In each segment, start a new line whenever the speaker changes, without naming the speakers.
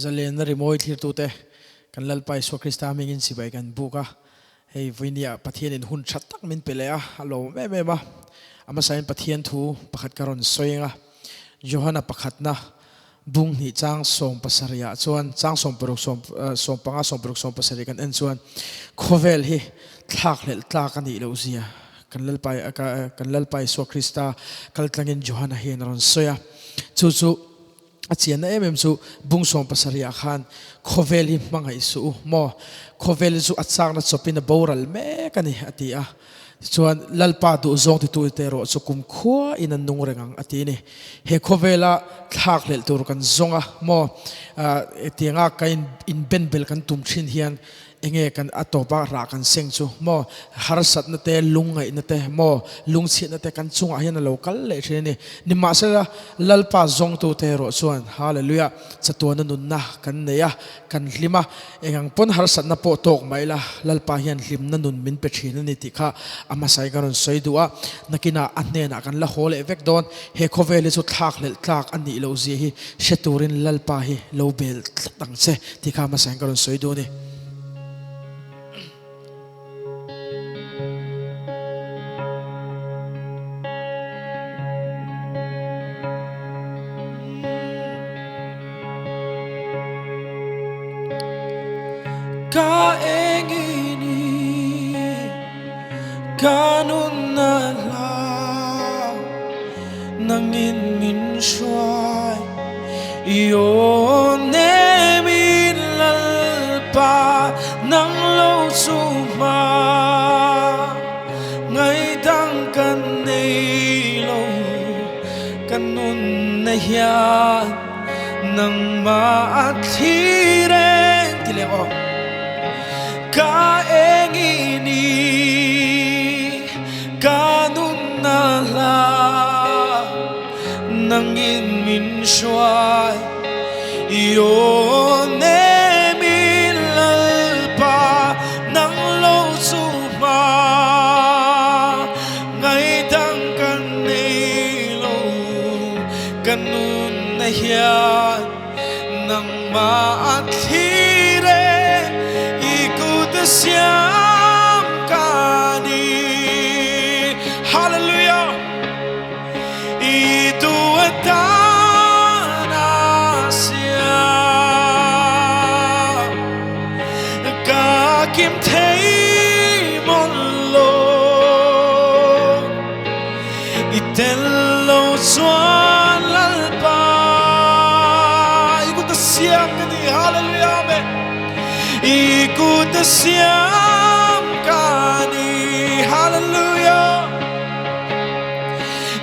Zalenna Rimawi thlir tute kan lalpa Yesu Krista mingin sibai kan buka hei vinia Pathian in hun that tak min pelea alo me ma ama sain Pathian thu pakhat karon soinga Johanna pakhatna bung ni chang som pasaria chuan chang som peruk som panga som peruk som pasari kan en chuan khovel hi thlak hlel tlak ani lo zia kan lalpa Yesu Krista kaltlangin Johanna hian ron soya chu achian na em chu bung som pasaria khan khovel hi hmang ai su mo khovel chu achak na chopin a boral me kani atia chuan lalpa du zong ti tu te ro chu kum khua in an nung rengang ati ni he khovela thak lel tur kan zonga mo etianga kain in benbel kan tum thin hian enge kan atopa ra kan seng chu mo harsatna te lungai na te mo lungchi na te kan chunga hian local le theni ni ma sala lalpa zong tu te ro chuan hallelujah chatuana nun na kan neya kan hlima engang pon harsatna po tok maila lalpa hian hlim na nun min pe thina ni ti kha ama sai garon soidua nakina anena kan la hole vek don he khovele chu thak lel tlak ani lo zi hi sheturin lalpa hi lo bel tang che ti kha ma sai garon soidu ni
Ka engini kanun na la nangin min shuai yon min lalpa nang lo suma ngai dang kan nei lo kanun na hian nang ma athireng tileko ka engini kanun na la nangin min shuai yon min lalpa nang lo suma ngai dang kan nei lo kanun na hian nang ma athire Siam kani hallelujah itu atana siam ka kim thei mon lo itello swan lalpa itu siam kani hallelujah amen ikut siam kani hallelujah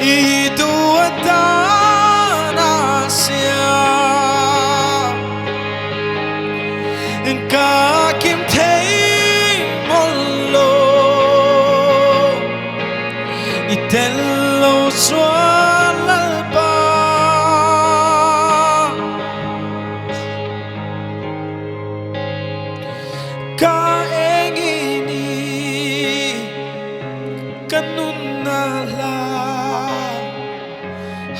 itu atana siam ka kim thei mollo itello swan lalpa ka engini kanun na la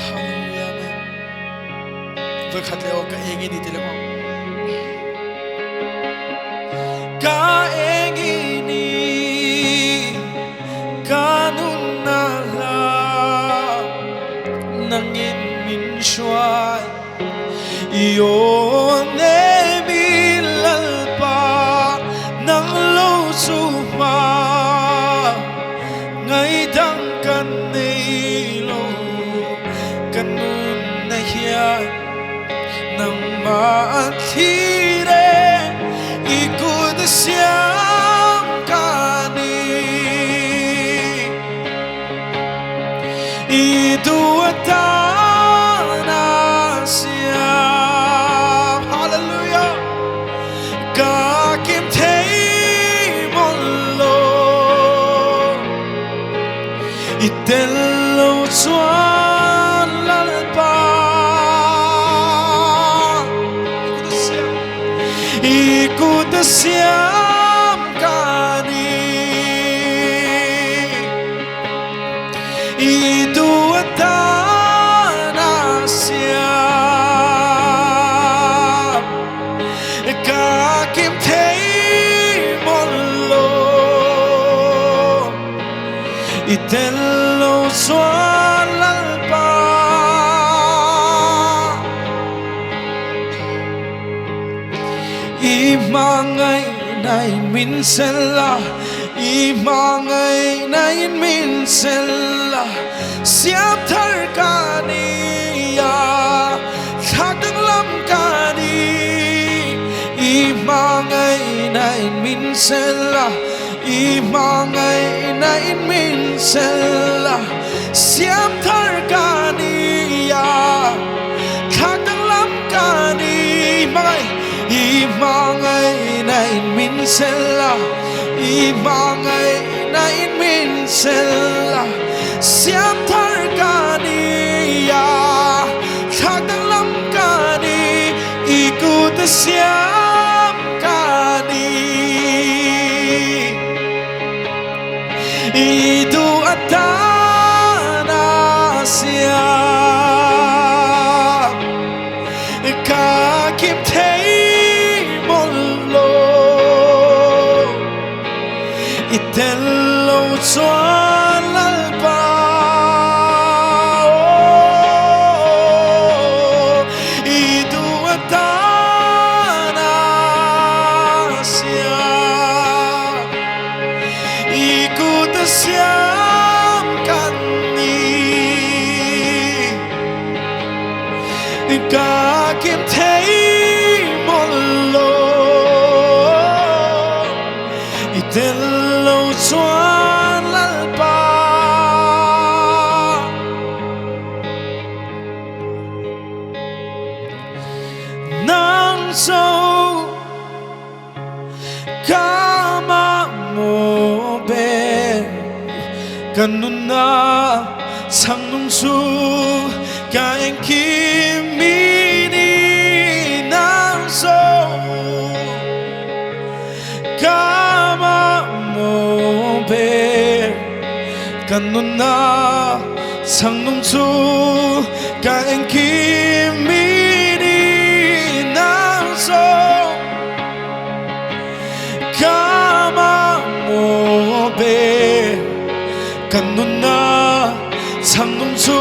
hallelujah amen với khát leo ka engini tile mo ka engini kanun na la nangin min shuai yon min lalpa nang lo suma ngai dang kan nei lo kanun na hian nang ma athire ikut siam kani itu atana siam hallelujah ka kim itello swan lalpa ikut siam kani itu atana siam iten lo chuan lalpa i mangai nai min sella i mangai nai min sella siap thar ka ni ya thak dang lam ka ni i mangai nai min sella i mangai nai min sella siap thar ka ni ya thak dang lam ka ni mangai i mangai nai min sella i mangai nai min sella siap thar ka ni ya thak dang lam ka ni i ku ta siap ka ni i du atana siap ka kim thei iten lo chuan lalpa i du atana siap i ku ta siap kan ni ka kim thei mon lo iten lo chuan lalpa nang so kama mo be kanuna changnung su ka en kimi ni nang so kama mo be kanuna changnung chu ka en kimi ni nang so kama mo be kanuna changnung chu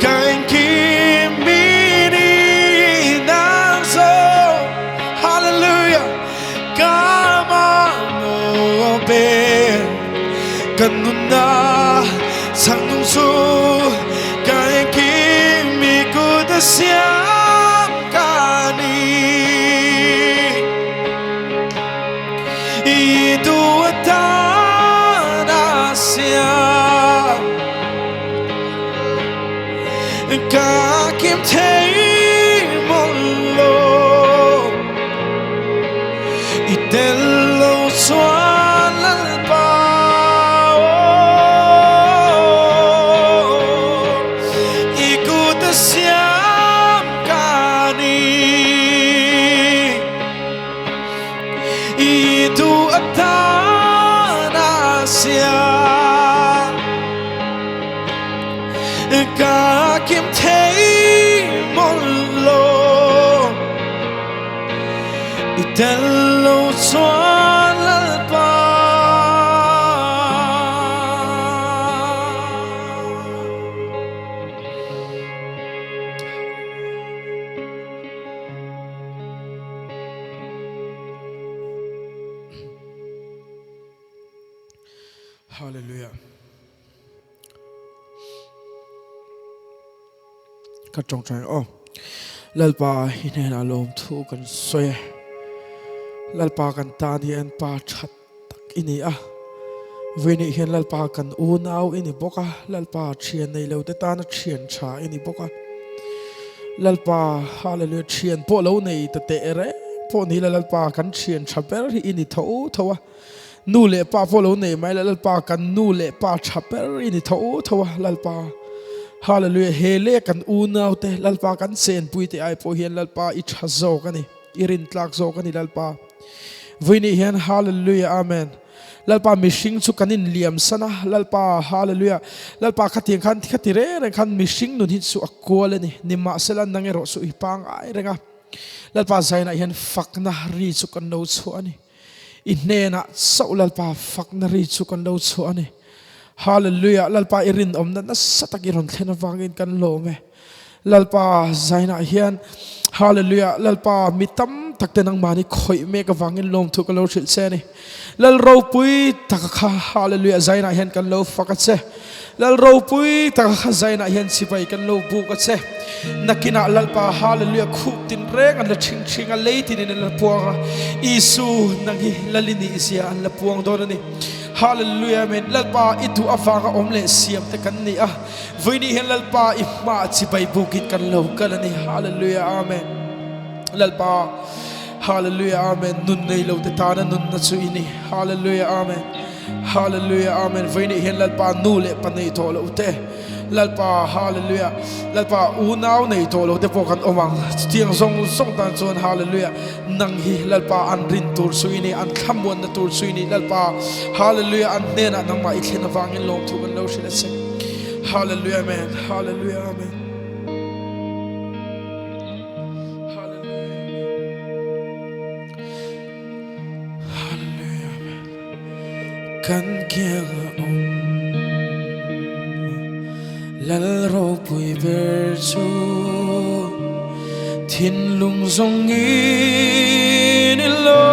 ka en kimi ni nang so hallelujah kama mo be kanuna changnung chu ka en kimi ku ta siap ka ni i du atana siap ka kim thei mon lo iten lo chuan lalpa i ku ta siap ka ni i du atana siap ka kim thei mon lo iten lo chuan lalpa hallelujah ka trong chang lalpa hinen alom thu kan soy lalpa kan ta ni an pa that tak ini veni hian lalpa kan u nau ini boka lalpa thian nei lo te ta na thian tha ini boka lalpa hallelujah thian po lo nei ta te re po ni lalpa kan thian tha ber hi ini thowa nu le pa po lo nei mai lalpa kan nu le pa tha ber ini thowa lalpa hallelujah hele kan u nau te lalpa kan sen pui te ai po hian lalpa i tha zo kani irin tlak zo kani lalpa vini hian hallelujah amen lalpa mishing chu kanin liam sana lalpa hallelujah lalpa khating khan khatire re khan mishing nun hin chu akol ani nima selan nangero su ipang ai renga lalpa zaina hian fakna ri chu kan no chu ani inena so lalpa fakna ri chu kan no chu ani hallelujah lalpa irin omna na satakiron thena wangin kan lome lalpa zaina hian hallelujah lalpa mitam takte nang mani khoi me ka wangin lom thu ka lo thil se ni lal ro pui takha hallelujah zaina hian kan lo fakat se lal ro pui takha zaina hian sipai kan lo bu ka se nakina lalpa hallelujah khuk tin reng an la ching ching a leitin in la puanga isu nangi lalini isia an la puang don ni hallelujah amen lalpa itu afanga omle siam te kan ni a voini hen lalpa ima sipai bukit kan lo kan ni hallelujah amen lalpa hallelujah amen nun nei lo te ta na nun na chu ini hallelujah amen hallelujah amen voini hen lalpa nu le panei to lo te lalpa hallelujah lalpa u nau nei to lo te pokan omang tiang song song tan chon hallelujah nang hi lalpa an rin tur suini an khamwan na tur suini lalpa hallelujah an nena nang ma ikhlena wangin lom thu kan lo shila se hallelujah amen hallelujah amen hallelujah amen kan kia lal ro pui ver chu thinlung zong in lo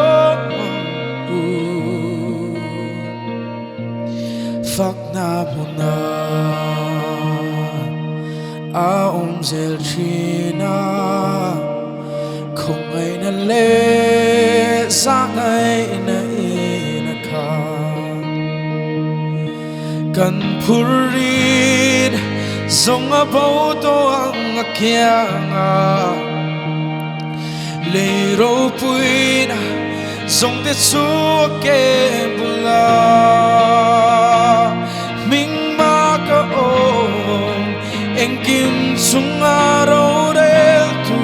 phak na muna a zel china không ai na le sang ai na ina kha kan phurin zong a bao to ang a kianga le ro pui na zong te chu ke bula ming ma ka ong eng kim sung a ro del tu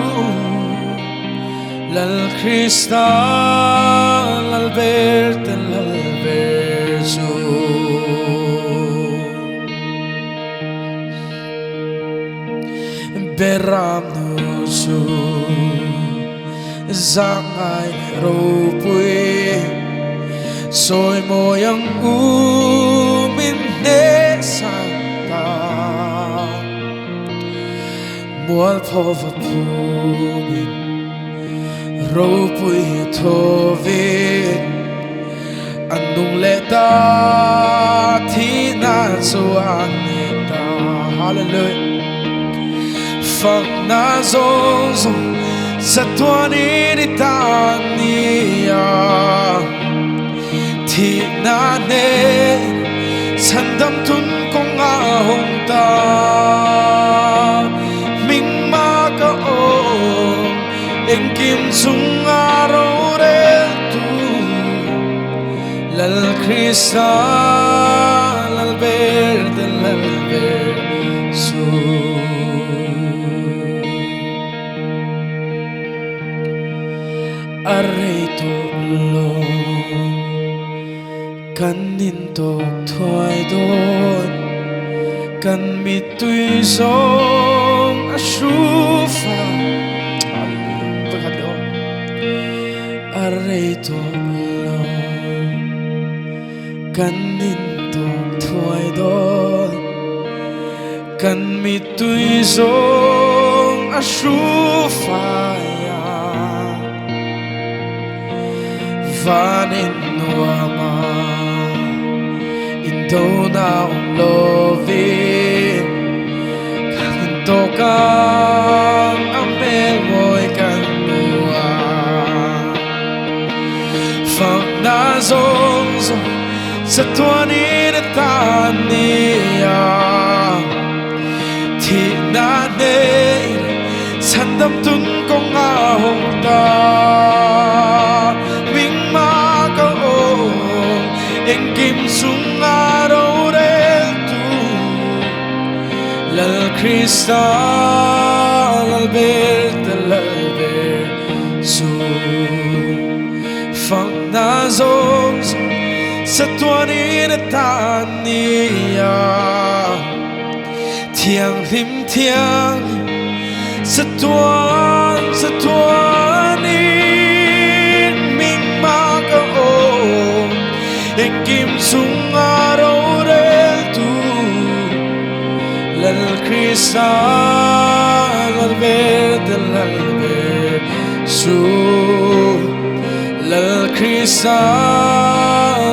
lal Krista lal verte lal verso beram nu su zangai ro pui soi moyang min ne santa mual phova pumin ro pui thovin anung le ta thi na so anita hallelujah phak nazawng sa tuani ni tania thi na ne sandam tun kong ahong ta ming ma ka ong eng kim sung aro re tu lal Krista lal verde lal verso array to lo kan nin tok thoi don kan mi tui song a shufa array to lo kan nin tok thoi don kan mi tui song a shufa vanin nuama into na lovin kanin tokang amel moy kanua phak nazawng sa tuani na tania thi na ne sandam tun kong ahong ta eng kim sung aro del tu lal Krista lal verte lal verso phak nazawng sa tuani na tania thiang him thiang sa tuani ming ma ka ong eng kim sung aro del Krista lalber lalber su lal Krista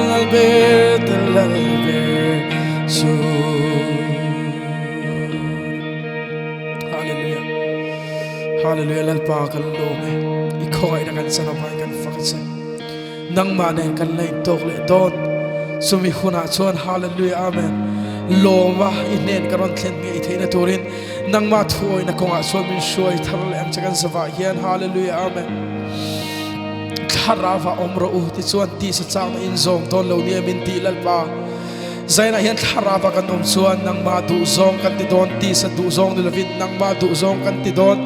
lalber lalber su. Hallelujah, hallelujah. Lalpa kan lome ikhoy na kan sanapay kan fakse nang mane kan lay tok le don sumi huna chuan. Hallelujah, amen. Lova inen karon thlen ngai thei na turin nang ma thuoi na konga chuan min shuai thar le am chakan sawa hian. Hallelujah, amen. Tharava omro u ti chuan ti sa chang in zong don lo ni min ti lalpa zaina hian tharava kan chuan nang ma du zong kan ti don ti sa du zong ni lovin nang ma du zong kan ti don.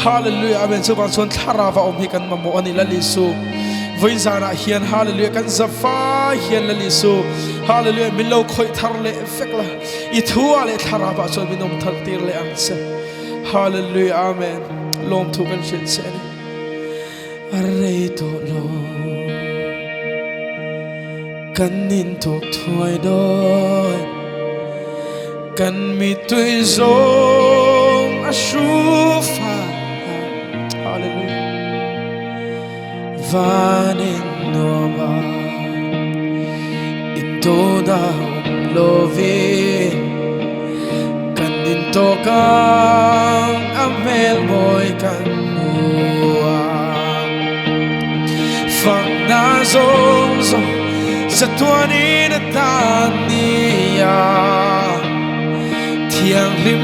Hallelujah, amen. Chuan chuan tharava hi kan mamo ani lalisu voin zana hian. Hallelujah, kan zafa hian lalisu. Hallelujah, min lo khoi thar le fekla I thua le tharava chuan min om thar tir le ang se. Hallelujah, amen. Lom thu kan shin se ni arei to lo kan nin tok thuai doi kan mi tui zong a shufa. Hallelujah, vanin nova itoda lovi kan din tokang amel boy kan muang fang nazawng sa tuanin at tania thiang lim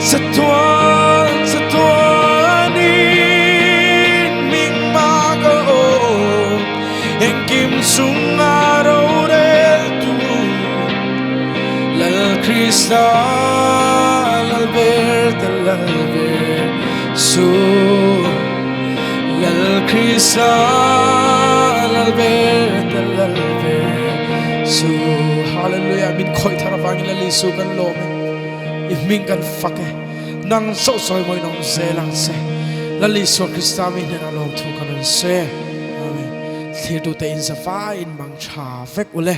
sa tuanin ming magao heng kim sung araw del tu lal Krista lalber su lal Krista lalber su. Hallelujah, min khoi tharavangin lalisu kan lome if min kan fake nang so soy moy nong zelang se lalisu Krista min na lom thu kan se. Amen. Thir tute in sa fa in mang cha vek ule